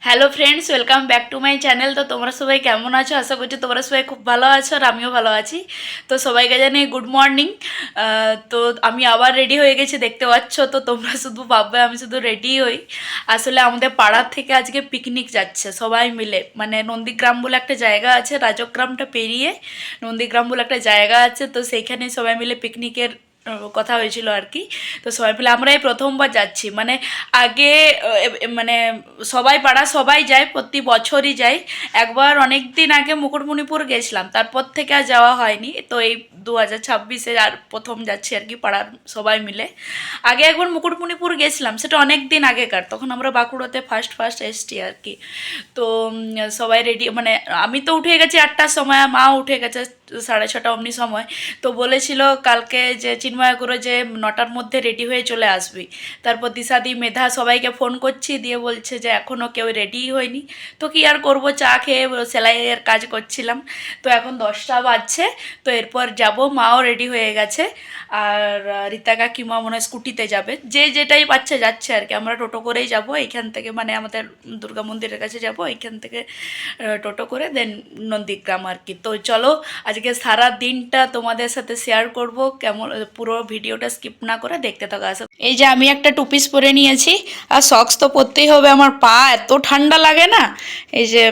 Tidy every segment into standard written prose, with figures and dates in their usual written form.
Hello friends, welcome back to my channel. তো তোমরা সবাই কেমন আছো? আশা করছি তোমরা সবাই খুব ভালো আছো আর আমিও ভালো আছি। তো সবাইকে জানাই গুড মর্নিং। তো আমি আবার রেডি হয়ে গেছি, দেখতে পাচ্ছ। তো তোমরা শুধু ভাববে আমি শুধু রেডি হই। আসলে আমাদের পাড়ার থেকে আজকে পিকনিক যাচ্ছে সবাই মিলে, মানে নন্দীগ্রাম বলে একটা জায়গা আছে, রাজগ্রামটা পেরিয়ে নন্দীগ্রাম বলে একটা জায়গা আছে। তো সেইখানে সবাই মিলে পিকনিকের কথা হয়েছিল আর কি। তো সবাই মিলে আমরা এই প্রথমবার যাচ্ছি, মানে আগে মানে সবাই পাড়া সবাই যায়, প্রতি বছরই যায়। একবার অনেক দিন আগে মুকুটমণিপুর গেছিলাম, তারপর থেকে আর যাওয়া হয়নি। তো এই 2026-এ আর প্রথম যাচ্ছি আর কি পাড়ার সবাই মিলে। আগে একবার মুকুটমণিপুর গেছিলাম, সেটা অনেক দিন আগেকার, তখন আমরা বাঁকুড়াতে ফার্স্ট ফার্স্ট এসছি আর কি। তো সবাই রেডি, মানে আমি তো উঠে গেছি 8টার সময়, মা উঠে গেছে 6:30 অমনি সময়। তো বলেছিল কালকে যে চিন্ময় করে যে 9টার মধ্যে রেডি হয়ে চলে আসবি। তারপর দিশাদি মেধা সবাইকে ফোন করছি, দিয়ে বলছে যে এখনও কেউ রেডি হয়নি। তো কি আর করবো, চা খেয়ে সেলাইয়ের কাজ করছিলাম। তো এখন 10টা বাজছে। তো এরপর যাব, মাও রেডি হয়ে গেছে। আর রীতা কাকিমা মনে হয় স্কুটিতে যাবে, যে যেটাই পাচ্ছে যাচ্ছে আর কি। আমরা টোটো করেই যাব এইখান থেকে, মানে আমাদের দুর্গা মন্দিরের কাছে যাব, এইখান থেকে টোটো করে দেন নন্দীগ্রাম আর কি। তো চলো আজকে সারা দিনটা তোমাদের সাথে শেয়ার করব, কেমন পুরো ভিডিওটা স্কিপ না করে দেখতে থাকো। আসো, এই যে আমি একটা টু পিস পরে নিয়েছি, আর সক্স তো পরতেই হবে, আমার পা এত ঠান্ডা লাগে না। এই যে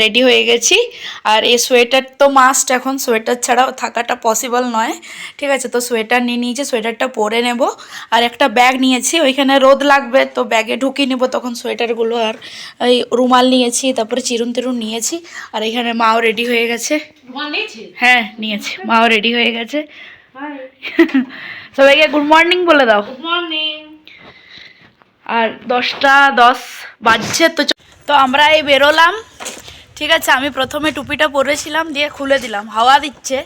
রেডি হয়ে গেছি। আর এই সোয়েটার তো মাস্ট, এখন সোয়েটার ছাড়াও থাকাটা পসিবল নয়। ঠিক আছে, তো সোয়েটার নিয়ে নিয়েছি, সোয়েটারটা পরে নেব। আর একটা ব্যাগ নিয়েছি, ওইখানে রোদ লাগবে, তো ব্যাগে ঢুকিয়ে নেবো তখন সোয়েটারগুলো। আর এই রুমাল নিয়েছি, তারপরে চিরুন টিরুন নিয়েছি। আর এখানে মাও রেডি হয়ে গেছে। হ্যাঁ নিয়েছি, মাও রেডি হয়ে গেছে। সবাইকে গুড মর্নিং বলে দাও। Good morning. আর 10টা 10 বাজছে। তো আমরা এই বেরোলাম। ঠিক আছে, আমি প্রথমে টুপিটা পরেছিলাম, দিয়ে খুলে দিলাম, হাওয়া দিচ্ছে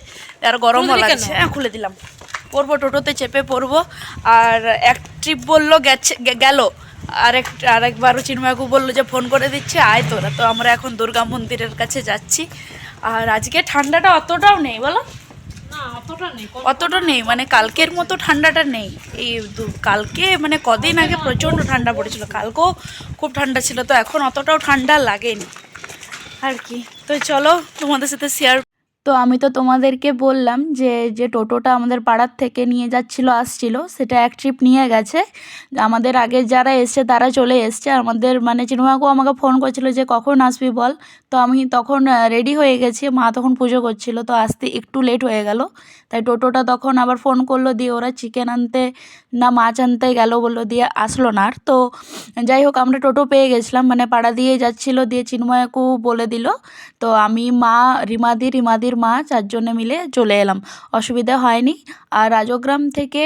আর গরমও লাগছে। হ্যাঁ খুলে দিলাম, পরবো, টোটোতে চেপে পরবো। আর এক ট্রিপ বললো গেছে, গেল। আরেকবারও চিন্ময়কু বললো যে ফোন করে দিচ্ছে আয় তোরা। তো আমরা এখন দুর্গা মন্দিরের কাছে যাচ্ছি। আর আজকে ঠান্ডাটা অতটাও নেই, বলো? অতটা নেই, মানে কালকের মতো ঠান্ডাটা নেই। এই কালকে মানে কদিন আগে প্রচণ্ড ঠান্ডা পড়েছিল, কালকেও খুব ঠান্ডা ছিল। তো এখন অতটাও ঠান্ডা লাগেনি আর কি। তো চলো তোমাদের সাথে শেয়ার। তো আমি তো তোমাদেরকে বললাম যে যে টোটোটা আমাদের পাড়ার থেকে নিয়ে যাচ্ছিল আসছিল, সেটা এক ট্রিপ নিয়ে গেছে। আমাদের আগে যারা এসছে তারা চলে এসছে। আমাদের মানে চিন্ময়কেও আমাকে ফোন করছিল যে কখন আসবি বল। তো আমি তখন রেডি হয়ে গেছি, মা তখন পুজো করছিল, তো আসতে একটু লেট হয়ে গেল। তাই টোটোটা তখন আবার ফোন করলো, দিয়ে ওরা চিকেন আনতে না মাছ আনতে গেল বললো, দিয়ে আসলো না আর। তো যাই হোক, আমরা টোটো পেয়ে গেছিলাম, মানে পাড়া দিয়ে যাচ্ছিলো, দিয়ে চিন্ময়কেও বলে দিল। তো আমি, মা, রিমাদির মা, 4জনে মিলে চলে এলাম, অসুবিধা হয়নি। আর রাজগ্রাম থেকে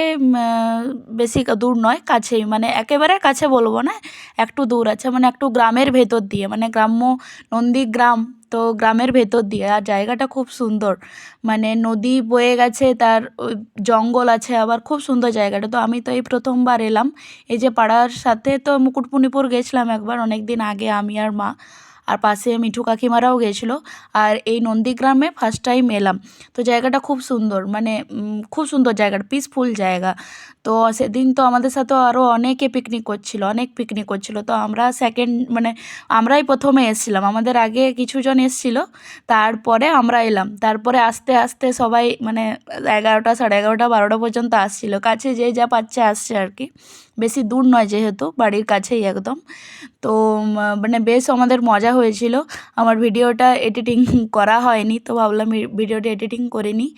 বেশি দূর নয়, কাছেই, মানে একেবারে কাছে বলবো না, একটু দূর আছে, মানে একটু গ্রামের ভেতর দিয়ে, মানে গ্রাম্য নন্দীগ্রাম, তো গ্রামের ভেতর দিয়ে। আর জায়গাটা খুব সুন্দর, মানে নদী বয়ে গেছে, তার জঙ্গল আছে, আবার খুব সুন্দর জায়গাটা। তো আমি তো এই প্রথমবার এলাম, এই যে পাড়ার সাথে তো মুকুটমণিপুর গেছিলাম একবার অনেক দিন আগে, আমি আর মা, আর পাশে মিঠু কাকিমারাও গেছিলো। আর এই নন্দীগ্রামে ফার্স্ট টাইম এলাম। তো জায়গাটা খুব সুন্দর, মানে খুব সুন্দর জায়গাটা, পিসফুল জায়গা। তো সেদিন তো আমাদের সাথে আরও অনেকে পিকনিক করছিল, অনেক পিকনিক করছিল। তো আমরা সেকেন্ড, মানে আমরাই প্রথমে এসেছিলাম, আমাদের আগে কিছুজন এসেছিল, তারপরে আমরা এলাম। তারপরে আস্তে আস্তে সবাই, মানে 11টা 11:30 12টা পর্যন্ত আসছিল, কাছে যে যা পাচ্ছে আসছে আর কি। বেশি দূর নয় যেহেতু, বাড়ির কাছেই একদম। তো মানে বেশ আমাদের মজা হয়েছিল। আমার ভিডিওটা এডিটিং করা হয়নি, তো ভাবলাম ভিডিওটা এডিটিং করে নিই।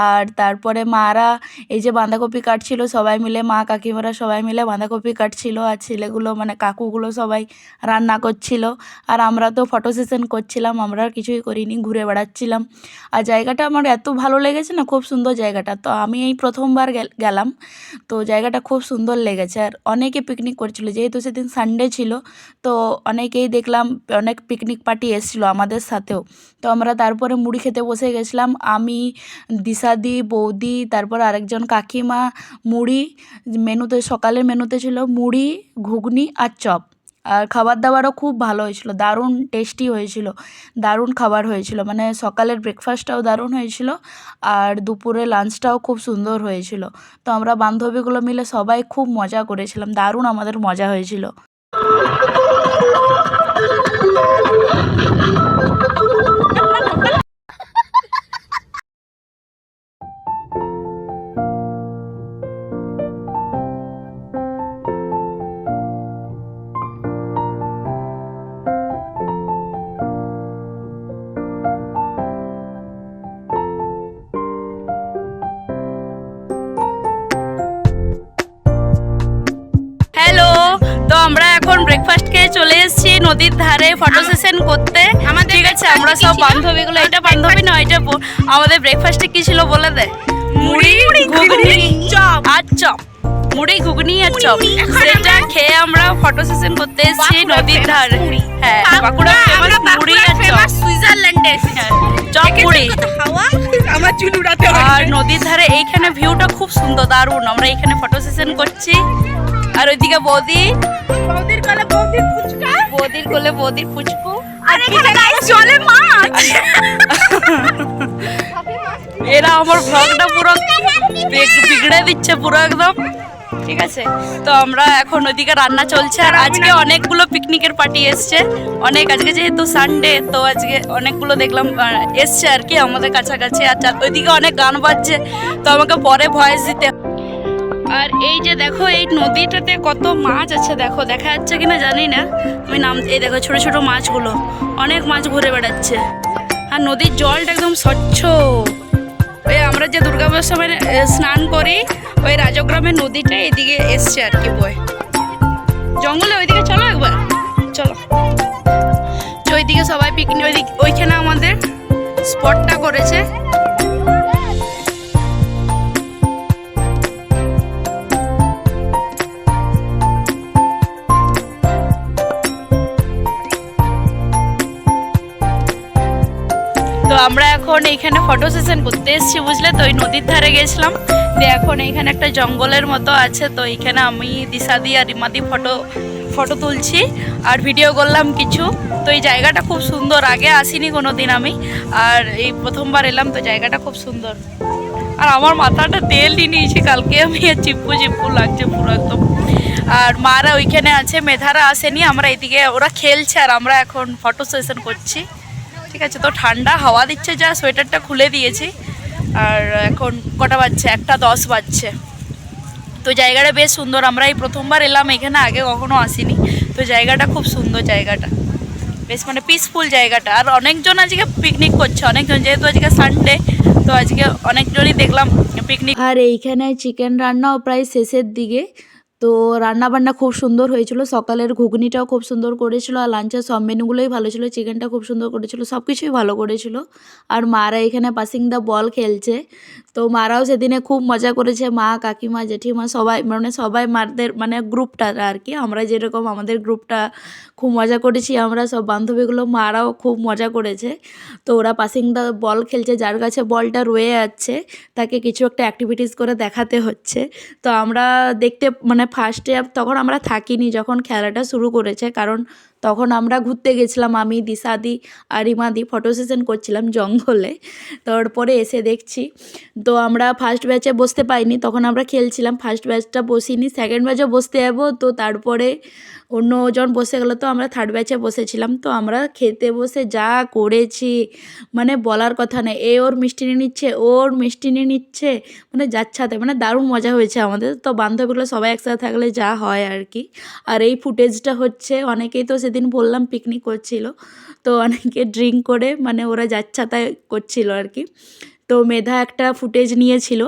আর তারপরে মারা এই যে বাঁধাকপি কাটছিল, সবাই মিলে, মা কাকিমারা সবাই মিলে বাঁধাকপি কাটছিল। আর ছেলেগুলো, মানে কাকুগুলো সবাই রান্না করছিল। আর আমরা তো ফটো সেশন করছিলাম, আমরা আর কিছুই করিনি, ঘুরে বেড়াচ্ছিলাম। আর জায়গাটা আমার এত ভালো লেগেছে না, খুব সুন্দর জায়গাটা। তো আমি এই প্রথমবার গেলাম, তো জায়গাটা খুব সুন্দর লেগেছে। আর অনেকে পিকনিক করছিল, যেহেতু সেদিন সানডে ছিল, তো অনেকেই দেখলাম, অনেক পিকনিক পার্টি এসেছিলো আমাদের সাথেও। তো আমরা তারপরে মুড়ি খেতে বসে গেছিলাম, আমি, দিশাদি, বৌদি, তারপর আরেকজন কাকিমা। মুড়ি মেনুতে, সকালের মেনুতে ছিল মুড়ি, ঘুগনি আর চপ। আর খাবার দাবারও খুব ভালো হয়েছিল, দারুণ টেস্টি হয়েছিল, দারুণ খাবার হয়েছিল, মানে সকালের ব্রেকফাস্টটাও দারুণ হয়েছিল। আর দুপুরে লাঞ্চটাও খুব সুন্দর হয়েছিল। তো আমরা বান্ধবীগুলো মিলে সবাই খুব মজা করেছিলাম, দারুণ আমাদের মজা হয়েছিল। নদীর ধারে ফটো সেশন করতে। ঠিক আছে, আমরা সব বান্ধবীগুলো, এটা বান্ধবী নয়, এটা আমাদের ব্রেকফাস্টে কি ছিল বলে দে। মুড়ি, ঘুগনি, চপ আর চপ। মুড়ি, ঘুগনি আর চপ, সেটা খেয়ে আমরা ফটো সেশন করতে এসেছি নদীর ধারে। হ্যাঁ, বাঁকুড়া ফেমাস মুড়ি আর চপ, সুইজারল্যান্ডে চপ মুড়ি। আর নদীর ধারে এইখানে ভিউটা খুব সুন্দর, দারুণ। আমরা এইখানে ফটো সেশন করছি। আর ওইদিকে বৌদির কোলে বৌদির ফুচকু, আর এখানে গাইস জলে মাছ। এরা আমার ভ্লগটা পুরো বিগড়ে দিচ্ছে পুরো একদম। ঠিক আছে, তো আমরা এখন ওইদিকে রান্না চলছে। আর আজকে অনেকগুলো পিকনিকের পার্টি এসছে, অনেক। আজকে যেহেতু সানডে, তো আজকে অনেকগুলো দেখলাম এসছে আর কি আমাদের কাছাকাছি। আর ওইদিকে অনেক গান বাজছে, তো আমাকে পরে ভয়েস দিতে। আর এই যে দেখো, এই নদীটাতে কত মাছ আছে দেখো, দেখা যাচ্ছে কিনা জানি না আমি নাম। এই দেখো ছোট ছোট মাছগুলো, অনেক মাছ ঘুরে বেড়াচ্ছে। আর নদীর জলটা একদম স্বচ্ছ। ওই আমরা যে দুর্গাপুজোর সময় স্নান করি, ওই রাজগ্রামের নদীটা এদিকে এসছে আর কি বয়ে। জঙ্গলে ওইদিকে চলো একবার, চলো। ওইদিকে সবাই পিকনিক, ওইখানে আমাদের স্পটটা করেছে। তো আমরা এখন এইখানে ফটো সেশন করতে এসেছি, বুঝলে তো। ওই নদীর ধারে গেছিলাম, দিয়ে এখন এইখানে একটা জঙ্গলের মতো আছে, তো এইখানে আমি দিশাদি আর রিমাদি ফটো তুলছি আর ভিডিও করলাম কিছু। তো এই জায়গাটা খুব সুন্দর, আগে আসিনি কোনো দিন আমি, আর এই প্রথমবার এলাম। তো জায়গাটা খুব সুন্দর। আর আমার মাথাটা তেল নিয়ে নিয়েছি কালকে আমি, চিপ্পু লাগছে পুরো একদম। আর মারা ওইখানে আছে, মেধারা আসেনি। আমরা এইদিকে, ওরা খেলছে আর আমরা এখন ফটো সেশন করছি। ঠিক আছে, তো ঠান্ডা হাওয়া দিচ্ছে, যা সোয়েটারটা খুলে দিয়েছি। আর এখন কটা বাজছে, 1:10 বাজছে। তো জায়গাটা বেশ সুন্দর, আমরা এই প্রথমবার এলাম এখানে, আগে কখনো আসিনি। তো জায়গাটা খুব সুন্দর, জায়গাটা বেশ মানে পিসফুল জায়গাটা। আর অনেকজন আজকে পিকনিক করছে, অনেকজন, যেহেতু আজকে সানডে, তো আজকে অনেকজনই দেখলাম পিকনিক। আর এইখানে চিকেন রান্নাও প্রায় শেষের দিকে। তো রান্নাবান্না খুব সুন্দর হয়েছিল, সকালের ঘুগনিটাও খুব সুন্দর করেছিল, আর লাঞ্চের সব মেনুগুলোই ভালো ছিল। চিকেনটা খুব সুন্দর করেছিল, সব কিছুই ভালো করেছিল। আর মারা এখানে পাসিং দ্য বল খেলছে, তো মারাও সেদিনে খুব মজা করেছে। মা, কাকিমা, জেঠিমা সবাই, মানে সবাই মারদের মানে গ্রুপটা আর কি, আমরা যেরকম আমাদের গ্রুপটা খুব মজা করেছি আমরা সব বান্ধবীগুলো, মারাও খুব মজা করেছে। তো ওরা পাসিং দ্য বল খেলছে, যার কাছে বলটা রয়ে যাচ্ছে তাকে কিছু একটা অ্যাক্টিভিটিস করে দেখাতে হচ্ছে। তো আমরা দেখতে মানে ফার্স্টে তখন আমরা থাকিনি যখন খেলাটা শুরু করেছে, কারণ তখন আমরা ঘুরতে গেছিলাম, আমি, দিশাদি আর রিমাদি ফটো সেশন করছিলাম জঙ্গলে। তারপরে এসে দেখছি, তো আমরা ফার্স্ট ব্যাচে বসতে পাইনি, তখন আমরা খেলছিলাম। ফার্স্ট ব্যাচটা বসিনি, সেকেন্ড ব্যাচও বসতে যাবো, তো তারপরে অন্যজন বসে গেলো, তো আমরা থার্ড ব্যাচে বসেছিলাম। তো আমরা খেতে বসে যা করেছি মানে বলার কথা নেই। এ ওর মিষ্টি নিয়ে নিচ্ছে, ওর মিষ্টি নিয়ে নিচ্ছে, মানে যাচ্ছাতে, মানে দারুণ মজা হয়েছে আমাদের। তো বান্ধবীগুলো সবাই একসাথে থাকলে যা হয় আর কি। আর এই ফুটেজটা হচ্ছে, অনেকেই তো সেদিন বললাম পিকনিক করছিল, তো অনেকে ড্রিঙ্ক করে মানে ওরা যাচ্ছাতাই করছিল আর কি। তো মেধা একটা ফুটেজ নিয়েছিল,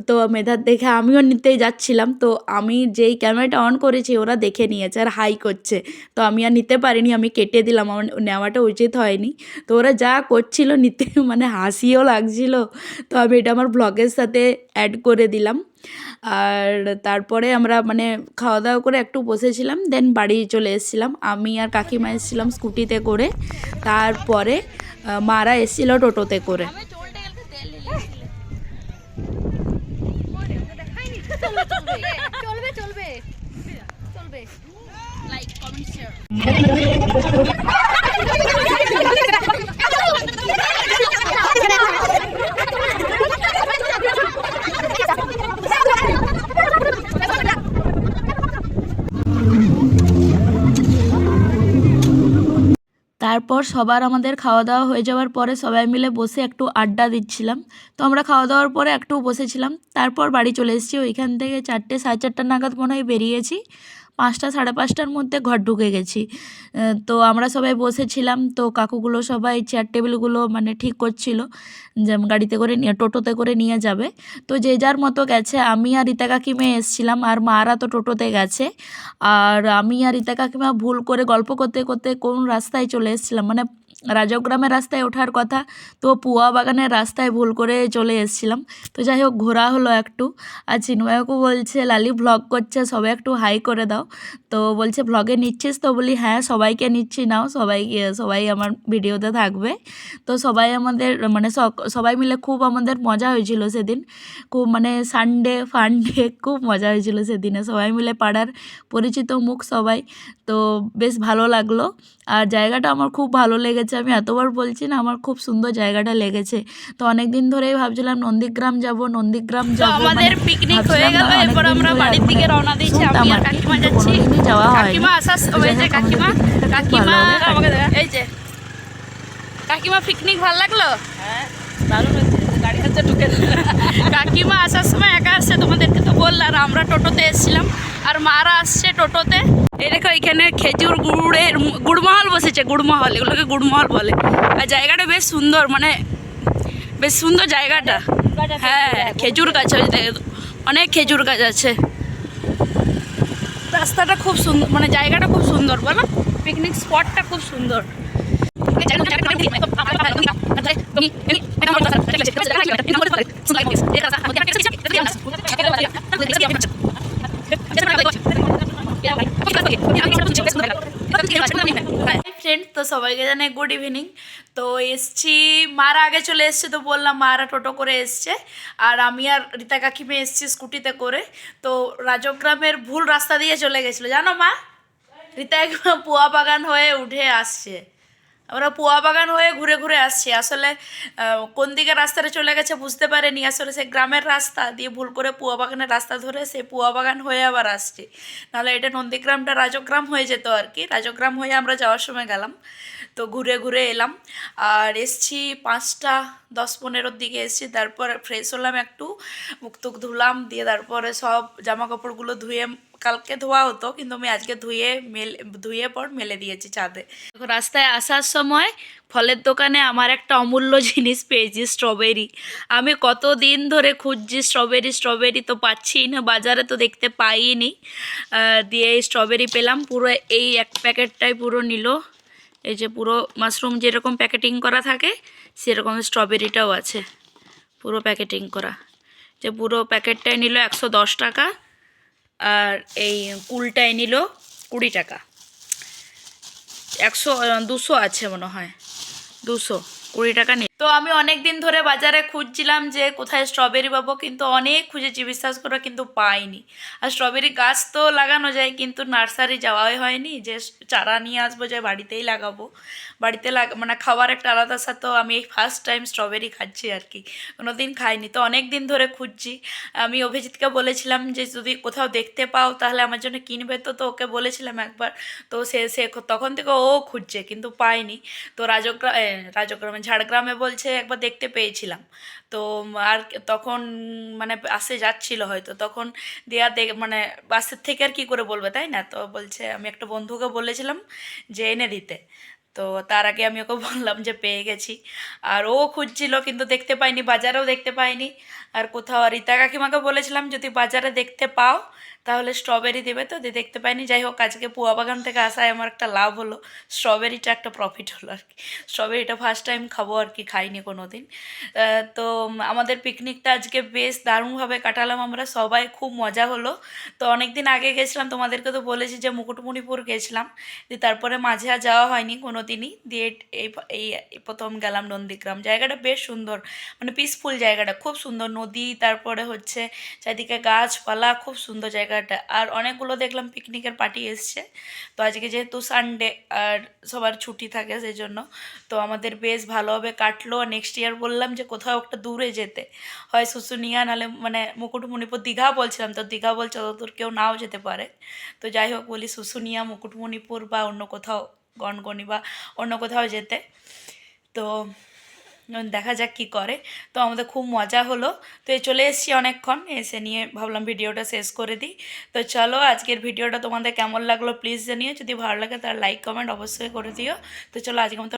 তো মেধার দেখে আমিও নিতেই যাচ্ছিলাম। তো আমি যেই ক্যামেরাটা অন করেছি ওরা দেখে নিয়েছে আর হাই করছে, তো আমি আর নিতে পারিনি, আমি কেটে দিলাম, আমার নেওয়াটা উচিত হয়নি। তো ওরা যা করছিল নিতে মানে হাসিও লাগছিল, তো আমি এটা আমার ব্লগের সাথে অ্যাড করে দিলাম। আর তারপরে আমরা মানে খাওয়া দাওয়া করে একটু বসেছিলাম, দেন বাড়ি চলে এসেছিলাম। আমি আর কাকিমা এসেছিলাম স্কুটিতে করে, তারপরে মারা এসেছিল টোটোতে করে। Like, comment, share. তারপর সবার আমাদের খাওয়া দাওয়া হয়ে যাওয়ার পরে সবাই মিলে বসে একটু আড্ডা দিচ্ছিলাম। তো আমরা খাওয়া দাওয়ার পরে একটু বসেছিলাম, তারপর বাড়ি চলে এসেছি। ওইখান থেকে 4টে, 4:30 নাগাদ মনে হয় বেরিয়েছি। 5টা 5:30টার মধ্যে ঘর ঢুকে গেছি। তো আমরা সবাই বসেছিলাম, তো কাকুগুলো সবাই চেয়ার টেবিলগুলো মানে ঠিক করছিল, যে গাড়িতে করে নিয়ে টোটোতে করে নিয়ে যাবে। তো যে যার মতো গেছে, আমি আর রীতা কাকিমা এসছিলাম, আর মারা তো টোটোতে গেছে। আর আমি আর রীতা কাকিমা ভুল করে গল্প করতে করতে কোন রাস্তায় চলে এসেছিলাম, মানে রাজগ্রামের রাস্তায় ওঠার কথা, তো পুয়া বাগানের রাস্তায় ভুল করে চলে এসেছিলাম। তো যাই হোক, ঘোরা হলো একটু। আর চিন্ময়কে বলছে লালি ভ্লগ করছে, সবাই একটু হাই করে দাও। তো বলছে ভ্লগে নিচ্ছিস? তো বলি হ্যাঁ, সবাইকে নিচ্ছি, নাও সবাই আমার ভিডিওতে থাকবে। তো সবাই আমাদের মানে সবাই মিলে খুব আমাদের মজা হয়েছিল সেদিন, খুব মানে সানডে ফানডে খুব মজা হয়েছিল সেদিনে, সবাই মিলে পাড়ার পরিচিত মুখ সবাই। তো বেশ ভালো লাগলো, আর জায়গাটা আমার খুব ভালো লেগেছে। আমি এতবার বলছি না, আমার খুব সুন্দর জায়গাটা লেগেছে। তো অনেক দিন ধরেই ভাবছিলাম নন্দীগ্রাম যাব। তো আমাদের পিকনিক হয়ে গেল, এরপর আমরা বাড়ির দিকে রওনা দিয়েছি। আমি আর কাকিমা যাচ্ছি। কাকিমা আসার ওই যে কাকিমা আমাকে দেখা, এই যে কাকিমা, পিকনিক ভালো লাগলো? হ্যাঁ, দারুণ হয়েছে, গাড়ি হাতে ঢুকে কাকিমা আসার সময় একা আসছে, তোমাদেরকে তো বললাম। আমরা টোটোতে এসেছিলাম, আর মারা আসছে টোটোতে। এই দেখো, এখানে খেজুর গুড়মহল বসেছে, গুড়মহল, এগুলোকে গুড়মহল বলে। আর জায়গাটা বেশ সুন্দর, মানে বেশ সুন্দর জায়গাটা। হ্যাঁ, খেজুর গাছ, অনেক খেজুর গাছ আছে। রাস্তাটা খুব সুন্দর, মানে জায়গাটা খুব সুন্দর, বলো, পিকনিক স্পটটা খুব সুন্দর। ফ্রেন্ড, তো সবাইকে জানাই গুড ইভিনিং। তো এসছি, মারা আগে চলে এসছে, তো বললাম মারা টোটো করে এসছে, আর আমি আর রীতা কাকিমে এসছি স্কুটিতে করে। তো রাজগ্রামের ভুল রাস্তা দিয়ে চলে গেছিলো, জানো মা। রীতা কাকিমা পুয়া বাগান হয়ে উঠে আসছে, আমরা পুয়া বাগান হয়ে ঘুরে ঘুরে আসছি। আসলে কোন দিকে রাস্তাটা চলে গেছে বুঝতে পারেনি, আসলে সে গ্রামের রাস্তা দিয়ে ভুল করে পুয়া বাগানের রাস্তা ধরে সে পুয়া বাগান হয়ে আবার আসছে। নাহলে এটা নন্দীগ্রামটা রাজগ্রাম হয়ে যেত আর কি। রাজগ্রাম হয়ে আমরা যাওয়ার সময় গেলাম, তো ঘুরে ঘুরে এলাম। আর এসছি 5টা 10-15 দিকে এসছি। তারপর ফ্রেশ হলাম, একটু মুখ টুক ধুলাম, দিয়ে তারপরে সব জামা কাপড়গুলো ধুয়ে, কালকে ধোয়া হতো কিন্তু আমি আজকে ধুয়ে পর মেলে দিয়েছি ছাদে। রাস্তায় আসার সময় ফলের দোকানে আমার একটা অমূল্য জিনিস পেয়েছি, স্ট্রবেরি। আমি কত দিন ধরে খুঁজছি স্ট্রবেরি, তো পাচ্ছি না, বাজারে তো দেখতে পাইনি। দিয়ে স্ট্রবেরি পেলাম, পুরো এই এক প্যাকেটটাই পুরো নিল। এই যে পুরো মাশরুম যেরকম প্যাকেটিং করা থাকে সেরকম স্ট্রবেরিটাও আছে, পুরো প্যাকেটিং করা। যে পুরো প্যাকেটটাই নিল 110 টাকা, আর এই কুলটাই নিল 20 টাকা। 200 আছে মনে হয়, 220 টাকা নিয়ে। তো আমি অনেক দিন ধরে বাজারে খুঁজছিলাম যে কোথায় স্ট্রবেরি পাবো, কিন্তু অনেক খুঁজেছি, বিশ্বাস করে, কিন্তু পাইনি। আর স্ট্রবেরি গাছ তো লাগানো যায়, কিন্তু নার্সারি যাওয়াই হয়নি যে চারা নিয়ে আসবো, যে বাড়িতেই লাগাবো। বাড়িতে মানে খাওয়ার একটা আলাদা স্বাদ। তো আমি এই ফার্স্ট টাইম স্ট্রবেরি খাচ্ছি আর কি, কোনো দিন খাইনি। তো অনেক দিন ধরে খুঁজছি। আমি অভিজিৎকে বলেছিলাম যে যদি কোথাও দেখতে পাও তাহলে আমার জন্য কিনবে। তো ওকে বলেছিলাম একবার, তো সে তখন থেকে ও খুঁজছে, কিন্তু পাইনি। তো রাজগ্রামে ঝাড়গ্রামে বলছে একবার দেখতে পেয়েছিলাম। তো আর তখন মানে বাসে যাচ্ছিল হয়তো, তখন দেয়া মানে বাসের থেকে আর কি করে বলবে, তাই না? তো বলছে আমি একটা বন্ধুকে বলেছিলাম যে এনে দিতে। তো তার আগে আমি ওকে বললাম যে পেয়ে গেছি। আর ও খুঁজছিল কিন্তু দেখতে পাইনি, বাজারেও দেখতে পাইনি। আর কোথাও, আর রীতা কাকিমাকে বলেছিলাম যদি বাজারে দেখতে পাও তাহলে স্ট্রবেরি দেবে, তো দেখতে পাইনি। যাই হোক, আজকে পুয়া বাগান থেকে আসায় আমার একটা লাভ হলো, স্ট্রবেরিটা একটা প্রফিট হলো আর কি। স্ট্রবেরিটা ফার্স্ট টাইম খাবো আর কি, খাইনি কোনো দিন। তো আমাদের পিকনিকটা আজকে বেশ দারুণভাবে কাটালাম আমরা সবাই, খুব মজা হলো। তো অনেক দিন আগে গেছিলাম, তোমাদেরকে তো বলেছি যে মুকুটমণিপুর গেছিলাম, দিয়ে তারপরে মাঝে আর যাওয়া হয়নি কোনো দিনই। দিয়ে এই এই প্রথম গেলাম নন্দীগ্রাম। জায়গাটা বেশ সুন্দর, মানে পিসফুল, জায়গাটা খুব সুন্দর, নদী, তারপরে হচ্ছে চারিদিকে গাছপালা, খুব সুন্দর জায়গাটা। আর অনেকগুলো দেখলাম পিকনিকের পার্টি এসছে। তো আজকে যেহেতু সানডে আর সবার ছুটি থাকে সেই জন্য তো আমাদের বেশ ভালোভাবে কাটলো। নেক্সট ইয়ার বললাম যে কোথাও একটা দূরে যেতে হয়, শুশুনিয়া নাহলে মানে মুকুটমণিপুর, দীঘা বলছিলাম, তো দীঘা বলছে অতদূর কেউ নাও যেতে পারে। তো যাই হোক, বলি শুশুনিয়া, মুকুটমণিপুর বা অন্য কোথাও, গনগনি বা অন্য কোথাও যেতে। তো দেখা যাক কী করে। তো আমাদের খুব মজা হলো। তো চলে এসেছি অনেকক্ষণ, এসে নিয়ে ভাবলাম ভিডিওটা শেষ করে দিই। তো চলো, আজকের ভিডিওটা তোমাদের কেমন লাগলো প্লিজ জানিও। যদি ভালো লাগে তাহলে লাইক কমেন্ট অবশ্যই করে দিও। তো চলো আজকের মতো